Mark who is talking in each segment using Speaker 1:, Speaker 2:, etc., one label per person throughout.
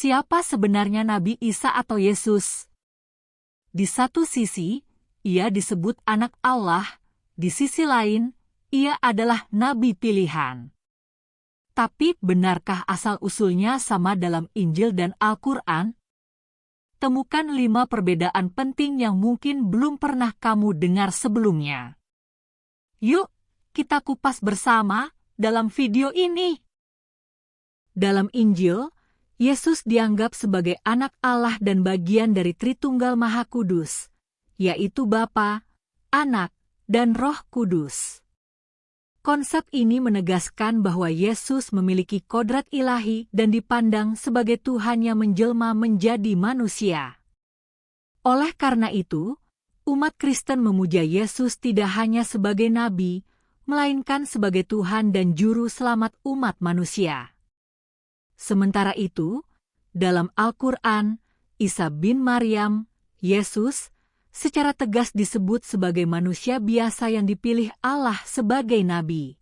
Speaker 1: Siapa sebenarnya Nabi Isa atau Yesus? Di satu sisi, ia disebut anak Allah, di sisi lain, ia adalah nabi pilihan. Tapi benarkah asal-usulnya sama dalam Injil dan Al-Quran? Temukan 5 perbedaan penting yang mungkin belum pernah kamu dengar sebelumnya. Yuk, kita kupas bersama dalam video ini. Dalam Injil, Yesus dianggap sebagai anak Allah dan bagian dari Tritunggal Maha Kudus, yaitu Bapa, Anak, dan Roh Kudus. Konsep ini menegaskan bahwa Yesus memiliki kodrat ilahi dan dipandang sebagai Tuhan yang menjelma menjadi manusia. Oleh karena itu, umat Kristen memuja Yesus tidak hanya sebagai nabi, melainkan sebagai Tuhan dan Juru Selamat umat manusia. Sementara itu, dalam Al-Quran, Isa bin Maryam, Yesus, secara tegas disebut sebagai manusia biasa yang dipilih Allah sebagai nabi.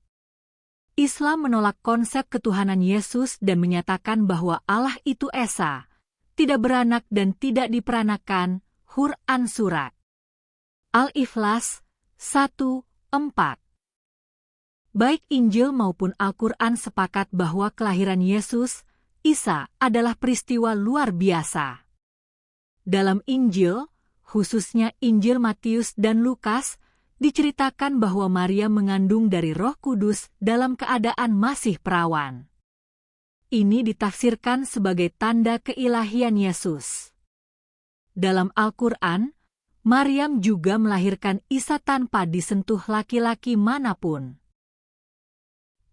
Speaker 1: Islam menolak konsep ketuhanan Yesus dan menyatakan bahwa Allah itu esa, tidak beranak dan tidak diperanakan, Quran Surat Al-Ikhlas 1:4. Baik Injil maupun Al-Quran sepakat bahwa kelahiran Yesus, Isa, adalah peristiwa luar biasa. Dalam Injil, khususnya Injil Matius dan Lukas, diceritakan bahwa Maria mengandung dari Roh Kudus dalam keadaan masih perawan. Ini ditafsirkan sebagai tanda keilahian Yesus. Dalam Al-Quran, Maryam juga melahirkan Isa tanpa disentuh laki-laki manapun.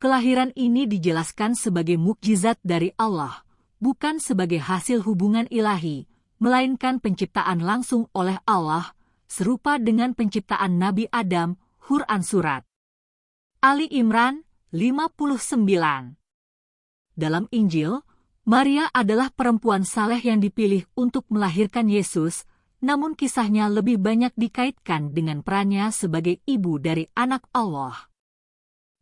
Speaker 1: Kelahiran ini dijelaskan sebagai mukjizat dari Allah, bukan sebagai hasil hubungan ilahi, melainkan penciptaan langsung oleh Allah, serupa dengan penciptaan Nabi Adam, Quran Surat Ali Imran 59. Dalam Injil, Maria adalah perempuan saleh yang dipilih untuk melahirkan Yesus, namun kisahnya lebih banyak dikaitkan dengan perannya sebagai ibu dari anak Allah.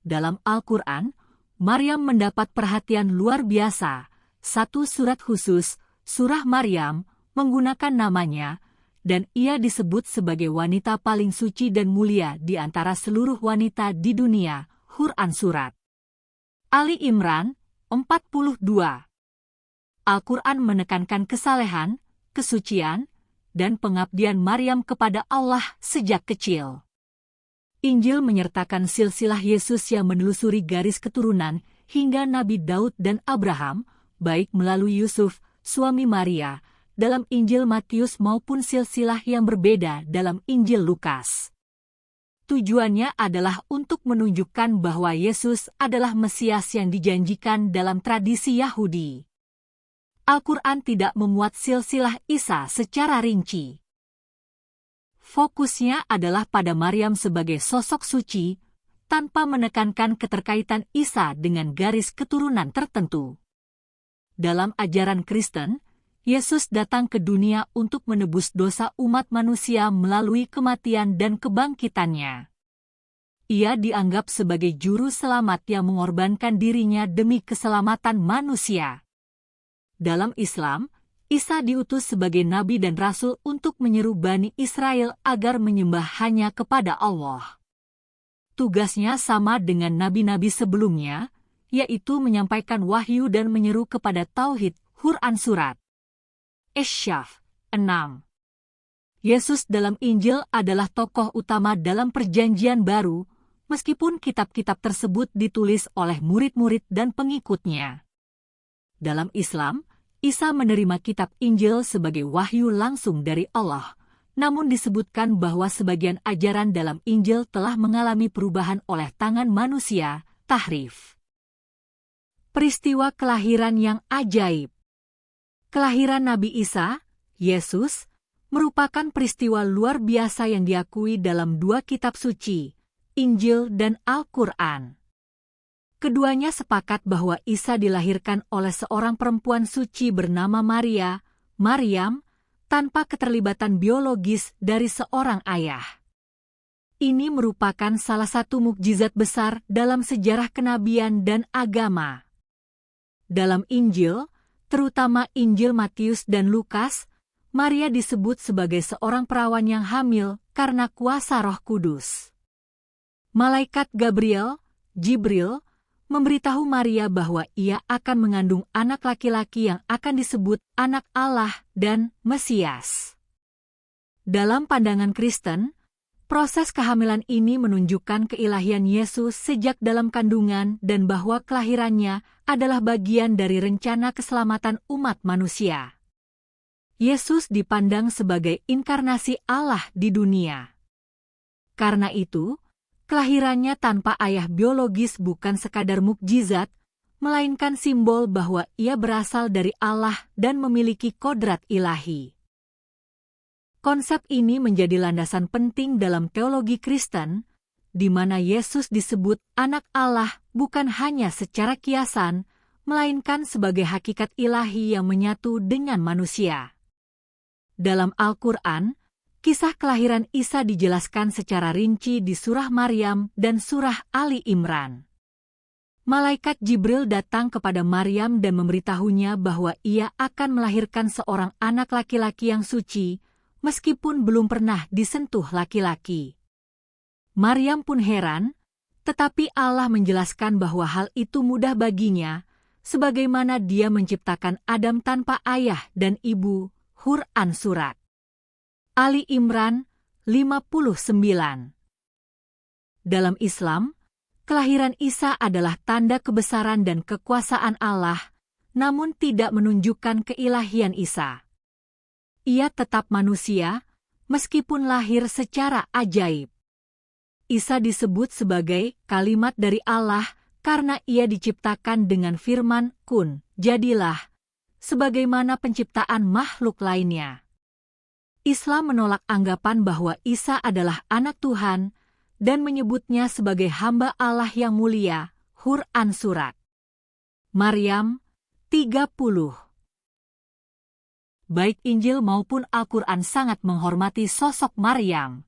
Speaker 1: Dalam Al-Quran, Maryam mendapat perhatian luar biasa. Satu surat khusus, Surah Maryam, menggunakan namanya, dan ia disebut sebagai wanita paling suci dan mulia di antara seluruh wanita di dunia, Quran Surat Ali Imran 42. Al-Quran menekankan kesalehan, kesucian, dan pengabdian Maryam kepada Allah sejak kecil. Injil menyertakan silsilah Yesus yang menelusuri garis keturunan hingga Nabi Daud dan Abraham, baik melalui Yusuf, suami Maria, dalam Injil Matius maupun silsilah yang berbeda dalam Injil Lukas. Tujuannya adalah untuk menunjukkan bahwa Yesus adalah Mesias yang dijanjikan dalam tradisi Yahudi. Al-Quran tidak memuat silsilah Isa secara rinci. Fokusnya adalah pada Maryam sebagai sosok suci, tanpa menekankan keterkaitan Isa dengan garis keturunan tertentu. Dalam ajaran Kristen, Yesus datang ke dunia untuk menebus dosa umat manusia melalui kematian dan kebangkitannya. Ia dianggap sebagai juru selamat yang mengorbankan dirinya demi keselamatan manusia. Dalam Islam, Isa diutus sebagai nabi dan rasul untuk menyeru Bani Israel agar menyembah hanya kepada Allah. Tugasnya sama dengan nabi-nabi sebelumnya, yaitu menyampaikan wahyu dan menyeru kepada tauhid, Quran Surat Asy-Syaff 6. Yesus dalam Injil adalah tokoh utama dalam Perjanjian Baru, meskipun kitab-kitab tersebut ditulis oleh murid-murid dan pengikutnya. Dalam Islam, Isa menerima kitab Injil sebagai wahyu langsung dari Allah, namun disebutkan bahwa sebagian ajaran dalam Injil telah mengalami perubahan oleh tangan manusia, tahrif. Peristiwa kelahiran yang ajaib. Kelahiran Nabi Isa, Yesus, merupakan peristiwa luar biasa yang diakui dalam 2 kitab suci, Injil dan Al-Quran. Keduanya sepakat bahwa Isa dilahirkan oleh seorang perempuan suci bernama Maria, Maryam, tanpa keterlibatan biologis dari seorang ayah. Ini merupakan salah satu mukjizat besar dalam sejarah kenabian dan agama. Dalam Injil, terutama Injil Matius dan Lukas, Maria disebut sebagai seorang perawan yang hamil karena kuasa Roh Kudus. Malaikat Jibril, memberitahu Maria bahwa ia akan mengandung anak laki-laki yang akan disebut Anak Allah dan Mesias. Dalam pandangan Kristen, proses kehamilan ini menunjukkan keilahian Yesus sejak dalam kandungan dan bahwa kelahirannya adalah bagian dari rencana keselamatan umat manusia. Yesus dipandang sebagai inkarnasi Allah di dunia. Karena itu, kelahirannya tanpa ayah biologis bukan sekadar mukjizat, melainkan simbol bahwa ia berasal dari Allah dan memiliki kodrat ilahi. Konsep ini menjadi landasan penting dalam teologi Kristen, di mana Yesus disebut Anak Allah bukan hanya secara kiasan, melainkan sebagai hakikat ilahi yang menyatu dengan manusia. Dalam Al-Quran, kisah kelahiran Isa dijelaskan secara rinci di surah Maryam dan surah Ali Imran. Malaikat Jibril datang kepada Maryam dan memberitahunya bahwa ia akan melahirkan seorang anak laki-laki yang suci, meskipun belum pernah disentuh laki-laki. Maryam pun heran, tetapi Allah menjelaskan bahwa hal itu mudah baginya, sebagaimana Dia menciptakan Adam tanpa ayah dan ibu. Quran Surat Ali Imran 59. Dalam Islam, kelahiran Isa adalah tanda kebesaran dan kekuasaan Allah, namun tidak menunjukkan keilahian Isa. Ia tetap manusia, meskipun lahir secara ajaib. Isa disebut sebagai kalimat dari Allah karena ia diciptakan dengan firman kun, jadilah, sebagaimana penciptaan makhluk lainnya. Islam menolak anggapan bahwa Isa adalah anak Tuhan dan menyebutnya sebagai hamba Allah yang mulia. Quran Surat Maryam 30. Baik Injil maupun Al-Quran sangat menghormati sosok Maryam.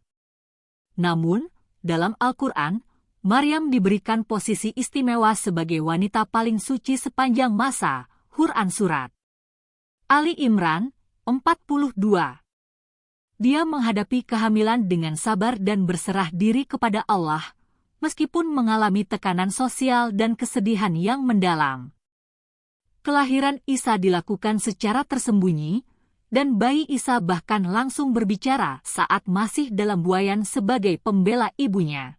Speaker 1: Namun, dalam Al-Quran, Maryam diberikan posisi istimewa sebagai wanita paling suci sepanjang masa. Quran Surat Ali Imran 42. Dia menghadapi kehamilan dengan sabar dan berserah diri kepada Allah, meskipun mengalami tekanan sosial dan kesedihan yang mendalam. Kelahiran Isa dilakukan secara tersembunyi, dan bayi Isa bahkan langsung berbicara saat masih dalam buayan sebagai pembela ibunya.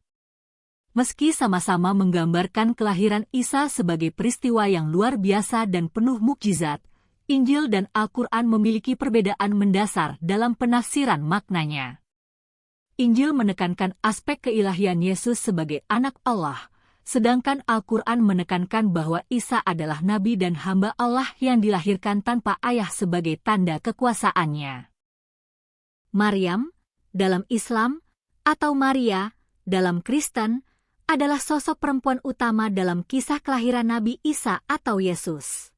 Speaker 1: Meski sama-sama menggambarkan kelahiran Isa sebagai peristiwa yang luar biasa dan penuh mukjizat, Injil dan Al-Quran memiliki perbedaan mendasar dalam penafsiran maknanya. Injil menekankan aspek keilahian Yesus sebagai anak Allah, sedangkan Al-Quran menekankan bahwa Isa adalah nabi dan hamba Allah yang dilahirkan tanpa ayah sebagai tanda kekuasaannya. Maryam, dalam Islam, atau Maria, dalam Kristen, adalah sosok perempuan utama dalam kisah kelahiran Nabi Isa atau Yesus.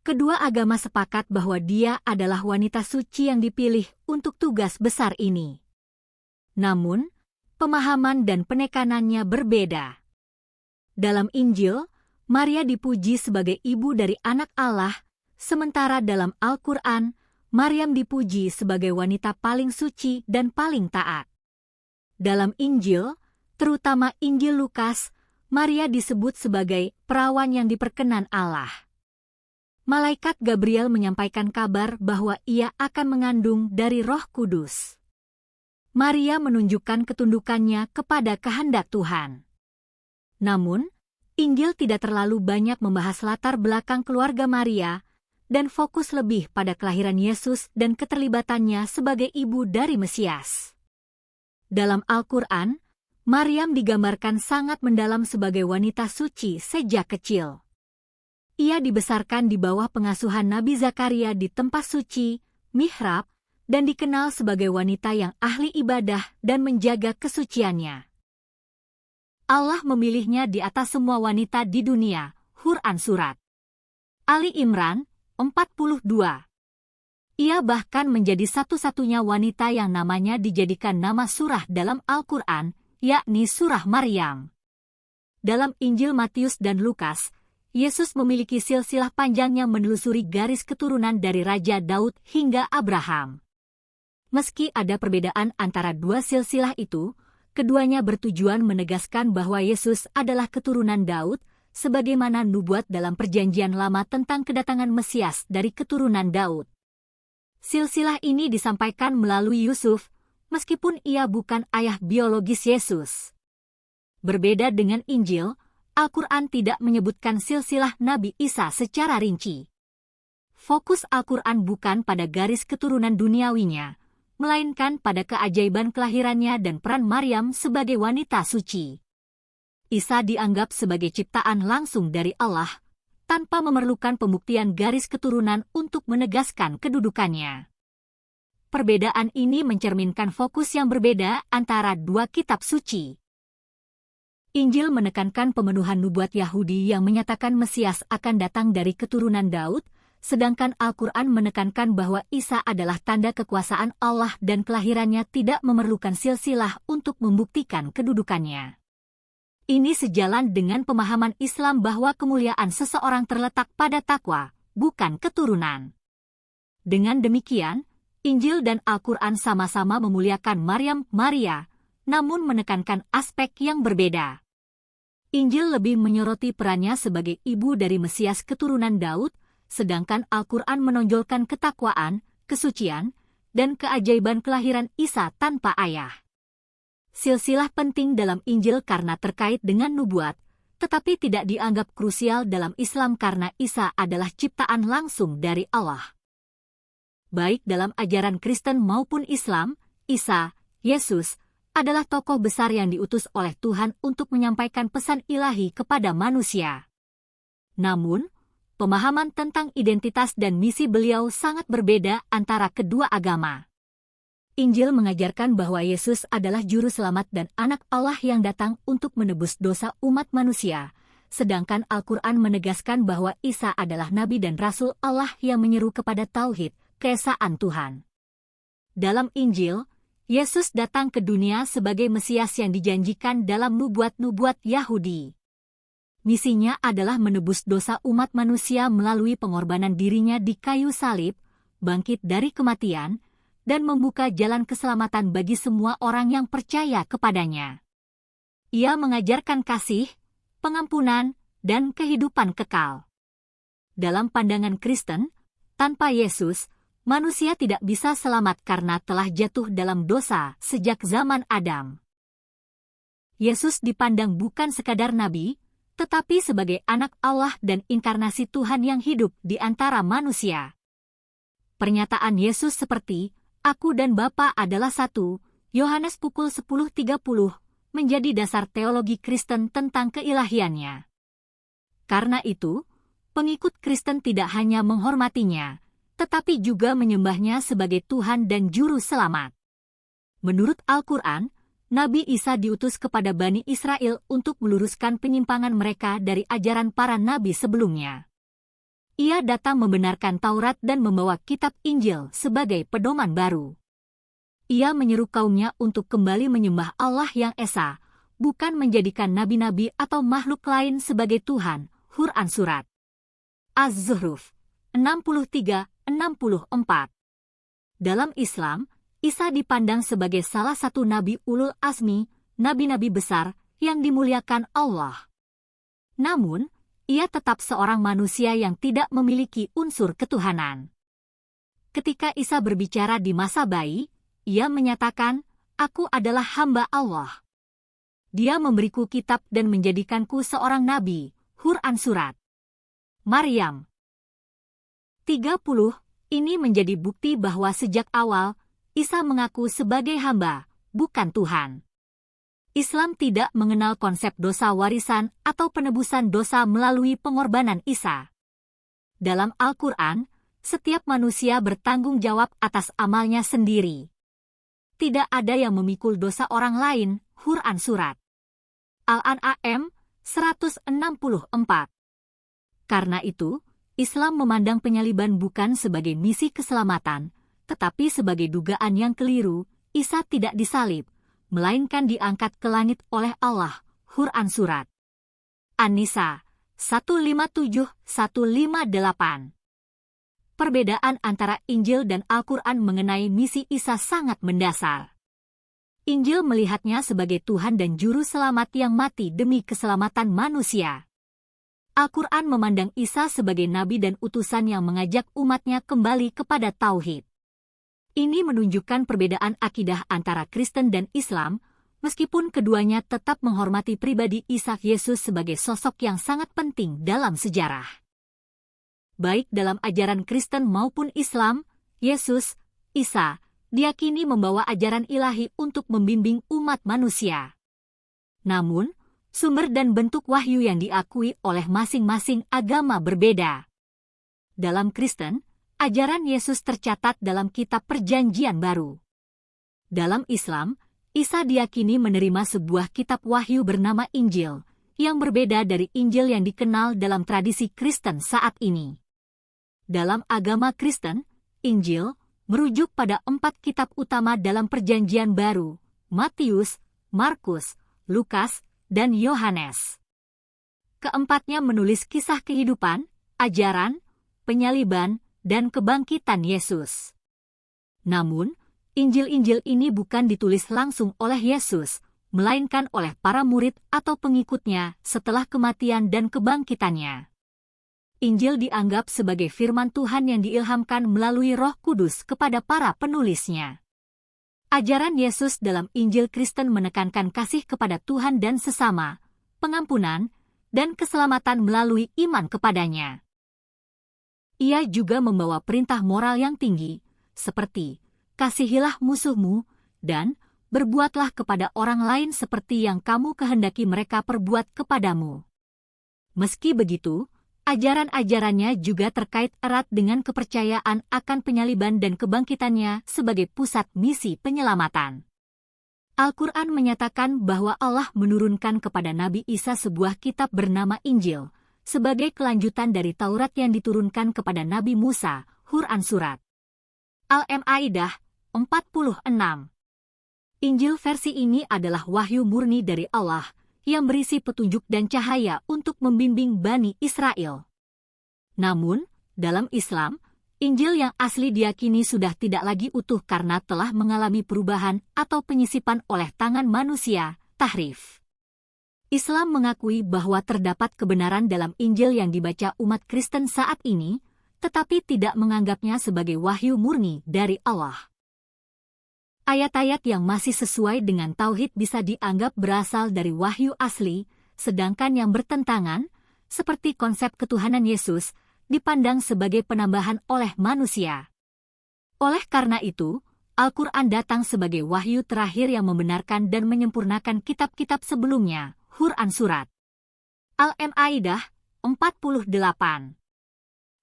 Speaker 1: Kedua agama sepakat bahwa dia adalah wanita suci yang dipilih untuk tugas besar ini. Namun, pemahaman dan penekanannya berbeda. Dalam Injil, Maria dipuji sebagai ibu dari anak Allah, sementara dalam Al-Quran, Maryam dipuji sebagai wanita paling suci dan paling taat. Dalam Injil, terutama Injil Lukas, Maria disebut sebagai perawan yang diperkenan Allah. Malaikat Gabriel menyampaikan kabar bahwa ia akan mengandung dari Roh Kudus. Maria menunjukkan ketundukannya kepada kehendak Tuhan. Namun, Injil tidak terlalu banyak membahas latar belakang keluarga Maria dan fokus lebih pada kelahiran Yesus dan keterlibatannya sebagai ibu dari Mesias. Dalam Al-Quran, Maryam digambarkan sangat mendalam sebagai wanita suci sejak kecil. Ia dibesarkan di bawah pengasuhan Nabi Zakaria di tempat suci, mihrab, dan dikenal sebagai wanita yang ahli ibadah dan menjaga kesuciannya. Allah memilihnya di atas semua wanita di dunia. Quran Surat Ali Imran 42. Ia bahkan menjadi satu-satunya wanita yang namanya dijadikan nama surah dalam Al-Quran, yakni surah Maryam. Dalam Injil Matius dan Lukas, Yesus memiliki silsilah panjang yang menelusuri garis keturunan dari Raja Daud hingga Abraham. Meski ada perbedaan antara dua silsilah itu, keduanya bertujuan menegaskan bahwa Yesus adalah keturunan Daud, sebagaimana nubuat dalam Perjanjian Lama tentang kedatangan Mesias dari keturunan Daud. Silsilah ini disampaikan melalui Yusuf, meskipun ia bukan ayah biologis Yesus. Berbeda dengan Injil, Al-Quran tidak menyebutkan silsilah Nabi Isa secara rinci. Fokus Al-Quran bukan pada garis keturunan duniawinya, melainkan pada keajaiban kelahirannya dan peran Maryam sebagai wanita suci. Isa dianggap sebagai ciptaan langsung dari Allah, tanpa memerlukan pembuktian garis keturunan untuk menegaskan kedudukannya. Perbedaan ini mencerminkan fokus yang berbeda antara dua kitab suci. Injil menekankan pemenuhan nubuat Yahudi yang menyatakan Mesias akan datang dari keturunan Daud, sedangkan Al-Quran menekankan bahwa Isa adalah tanda kekuasaan Allah dan kelahirannya tidak memerlukan silsilah untuk membuktikan kedudukannya. Ini sejalan dengan pemahaman Islam bahwa kemuliaan seseorang terletak pada takwa, bukan keturunan. Dengan demikian, Injil dan Al-Quran sama-sama memuliakan Maria, namun menekankan aspek yang berbeda. Injil lebih menyoroti perannya sebagai ibu dari Mesias keturunan Daud, sedangkan Al-Quran menonjolkan ketakwaan, kesucian, dan keajaiban kelahiran Isa tanpa ayah. Silsilah penting dalam Injil karena terkait dengan nubuat, tetapi tidak dianggap krusial dalam Islam karena Isa adalah ciptaan langsung dari Allah. Baik dalam ajaran Kristen maupun Islam, Isa, Yesus, adalah tokoh besar yang diutus oleh Tuhan untuk menyampaikan pesan ilahi kepada manusia. Namun, pemahaman tentang identitas dan misi beliau sangat berbeda antara kedua agama. Injil mengajarkan bahwa Yesus adalah juru selamat dan anak Allah yang datang untuk menebus dosa umat manusia, sedangkan Al-Quran menegaskan bahwa Isa adalah nabi dan rasul Allah yang menyeru kepada tauhid, keesaan Tuhan. Dalam Injil, Yesus datang ke dunia sebagai Mesias yang dijanjikan dalam nubuat-nubuat Yahudi. Misinya adalah menebus dosa umat manusia melalui pengorbanan dirinya di kayu salib, bangkit dari kematian, dan membuka jalan keselamatan bagi semua orang yang percaya kepadanya. Ia mengajarkan kasih, pengampunan, dan kehidupan kekal. Dalam pandangan Kristen, tanpa Yesus, manusia tidak bisa selamat karena telah jatuh dalam dosa sejak zaman Adam. Yesus dipandang bukan sekadar nabi, tetapi sebagai anak Allah dan inkarnasi Tuhan yang hidup di antara manusia. Pernyataan Yesus seperti, "Aku dan Bapa adalah satu," Yohanes pukul 10.30, menjadi dasar teologi Kristen tentang keilahiannya. Karena itu, pengikut Kristen tidak hanya menghormatinya, tetapi juga menyembahnya sebagai Tuhan dan Juru Selamat. Menurut Al-Quran, Nabi Isa diutus kepada Bani Israel untuk meluruskan penyimpangan mereka dari ajaran para nabi sebelumnya. Ia datang membenarkan Taurat dan membawa kitab Injil sebagai pedoman baru. Ia menyeru kaumnya untuk kembali menyembah Allah yang Esa, bukan menjadikan nabi-nabi atau makhluk lain sebagai Tuhan. Quran Surat Az-Zuhruf 63-64. Dalam Islam, Isa dipandang sebagai salah satu nabi ulul azmi, nabi-nabi besar yang dimuliakan Allah. Namun, ia tetap seorang manusia yang tidak memiliki unsur ketuhanan. Ketika Isa berbicara di masa bayi, ia menyatakan, "Aku adalah hamba Allah. Dia memberiku kitab dan menjadikanku seorang nabi." Quran Surat Maryam 30. Ini menjadi bukti bahwa sejak awal, Isa mengaku sebagai hamba, bukan Tuhan. Islam tidak mengenal konsep dosa warisan atau penebusan dosa melalui pengorbanan Isa. Dalam Al-Quran, setiap manusia bertanggung jawab atas amalnya sendiri. Tidak ada yang memikul dosa orang lain. Quran Surat Al-An'am 164. Karena itu, Islam memandang penyaliban bukan sebagai misi keselamatan, tetapi sebagai dugaan yang keliru. Isa tidak disalib, melainkan diangkat ke langit oleh Allah. Quran Surat An-Nisa 157-158. Perbedaan antara Injil dan Al-Quran mengenai misi Isa sangat mendasar. Injil melihatnya sebagai Tuhan dan Juru Selamat yang mati demi keselamatan manusia. Al-Quran memandang Isa sebagai nabi dan utusan yang mengajak umatnya kembali kepada tauhid. Ini menunjukkan perbedaan akidah antara Kristen dan Islam, meskipun keduanya tetap menghormati pribadi Isa Yesus sebagai sosok yang sangat penting dalam sejarah. Baik dalam ajaran Kristen maupun Islam, Yesus, Isa, diyakini membawa ajaran ilahi untuk membimbing umat manusia. Namun, sumber dan bentuk wahyu yang diakui oleh masing-masing agama berbeda. Dalam Kristen, ajaran Yesus tercatat dalam Kitab Perjanjian Baru. Dalam Islam, Isa diyakini menerima sebuah kitab wahyu bernama Injil, yang berbeda dari Injil yang dikenal dalam tradisi Kristen saat ini. Dalam agama Kristen, Injil merujuk pada 4 kitab utama dalam Perjanjian Baru, Matius, Markus, Lukas, dan Yohanes. Keempatnya menulis kisah kehidupan, ajaran, penyaliban, dan kebangkitan Yesus. Namun, Injil-Injil ini bukan ditulis langsung oleh Yesus, melainkan oleh para murid atau pengikutnya setelah kematian dan kebangkitannya. Injil dianggap sebagai firman Tuhan yang diilhamkan melalui Roh Kudus kepada para penulisnya. Ajaran Yesus dalam Injil Kristen menekankan kasih kepada Tuhan dan sesama, pengampunan, dan keselamatan melalui iman kepadanya. Ia juga membawa perintah moral yang tinggi, seperti kasihilah musuhmu, dan berbuatlah kepada orang lain seperti yang kamu kehendaki mereka perbuat kepadamu. Meski begitu, ajaran-ajarannya juga terkait erat dengan kepercayaan akan penyaliban dan kebangkitannya sebagai pusat misi penyelamatan. Al-Quran menyatakan bahwa Allah menurunkan kepada Nabi Isa sebuah kitab bernama Injil, sebagai kelanjutan dari Taurat yang diturunkan kepada Nabi Musa, Quran Surat Al-Maidah 46. Injil versi ini adalah wahyu murni dari Allah, yang berisi petunjuk dan cahaya untuk membimbing Bani Israel. Namun, dalam Islam, Injil yang asli diyakini sudah tidak lagi utuh karena telah mengalami perubahan atau penyisipan oleh tangan manusia, tahrif. Islam mengakui bahwa terdapat kebenaran dalam Injil yang dibaca umat Kristen saat ini, tetapi tidak menganggapnya sebagai wahyu murni dari Allah. Ayat-ayat yang masih sesuai dengan tauhid bisa dianggap berasal dari wahyu asli, sedangkan yang bertentangan, seperti konsep ketuhanan Yesus, dipandang sebagai penambahan oleh manusia. Oleh karena itu, Al-Quran datang sebagai wahyu terakhir yang membenarkan dan menyempurnakan kitab-kitab sebelumnya, Quran Surat Al-Maidah 48.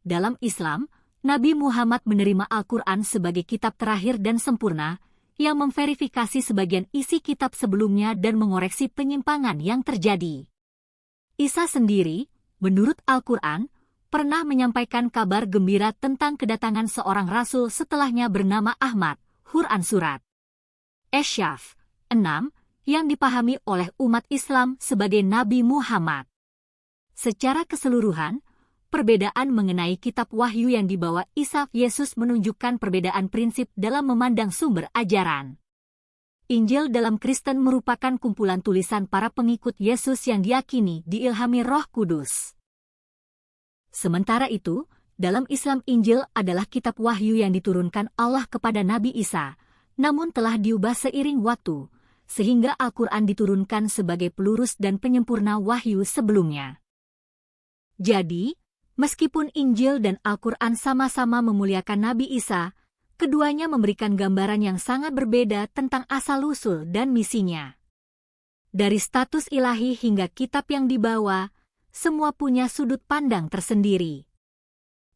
Speaker 1: Dalam Islam, Nabi Muhammad menerima Al-Quran sebagai kitab terakhir dan sempurna, yang memverifikasi sebagian isi kitab sebelumnya dan mengoreksi penyimpangan yang terjadi. Isa sendiri, menurut Al-Quran, pernah menyampaikan kabar gembira tentang kedatangan seorang rasul setelahnya bernama Ahmad, Quran Surat Asy-Syaff 6, yang dipahami oleh umat Islam sebagai Nabi Muhammad. Secara keseluruhan, perbedaan mengenai kitab wahyu yang dibawa Isa Yesus menunjukkan perbedaan prinsip dalam memandang sumber ajaran. Injil dalam Kristen merupakan kumpulan tulisan para pengikut Yesus yang diyakini diilhami Roh Kudus. Sementara itu, dalam Islam Injil adalah kitab wahyu yang diturunkan Allah kepada Nabi Isa, namun telah diubah seiring waktu, sehingga Al-Quran diturunkan sebagai pelurus dan penyempurna wahyu sebelumnya. Jadi, meskipun Injil dan Al-Quran sama-sama memuliakan Nabi Isa, keduanya memberikan gambaran yang sangat berbeda tentang asal-usul dan misinya. Dari status ilahi hingga kitab yang dibawa, semua punya sudut pandang tersendiri.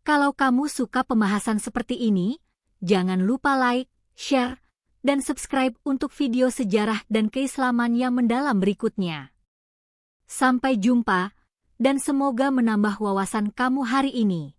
Speaker 1: Kalau kamu suka pembahasan seperti ini, jangan lupa like, share, dan subscribe untuk video sejarah dan keislaman yang mendalam berikutnya. Sampai jumpa, dan semoga menambah wawasan kamu hari ini.